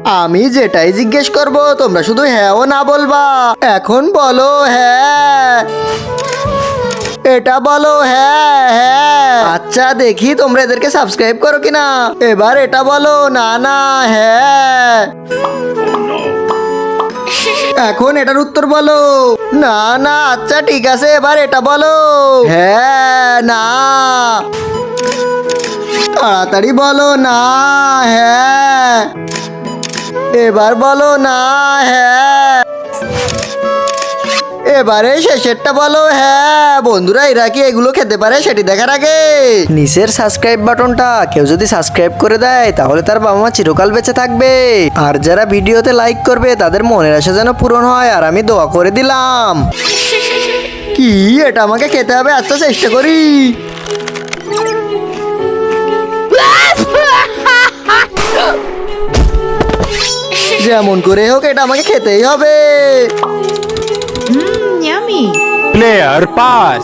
আমি যেটাই জিজ্ঞেস করব তোমরা শুধু হ্যাঁ ও না বলবা। এখন বলো হ্যাঁ, এটা বলো হ্যাঁ হ্যাঁ। আচ্ছা দেখি তোমরা এদেরকে সাবস্ক্রাইব করো কিনা। এবার এটা বলো না না হ্যাঁ। এখন এটার উত্তর বলো না না। আচ্ছা ঠিক আছে, এবার এটা বলো হ্যাঁ না। তাড়াতাড়ি বলো না হ্যাঁ। এবার বলো না হ্যাঁ। এবারে শেষেরটা বলো হ্যাঁ। বন্ধুরা এরা কি এগুলো খেতে পারে সেটি দেখার আগে নিচের সাবস্ক্রাইব বাটনটা কেউ যদি সাবস্ক্রাইব করে দেয় তাহলে তার বাবা মা চিরকাল বেঁচে থাকবে। আর যারা ভিডিওতে লাইক করবে তাদের মনের আশা যেন পূরণ হয়, আর আমি দোয়া করে দিলাম। কি এটা আমাকে খেতে হবে? আচ্ছা চেষ্টা করি। যেমন করে হোক এটা আমাকে খেতেই হবে। Yummy. Player pass.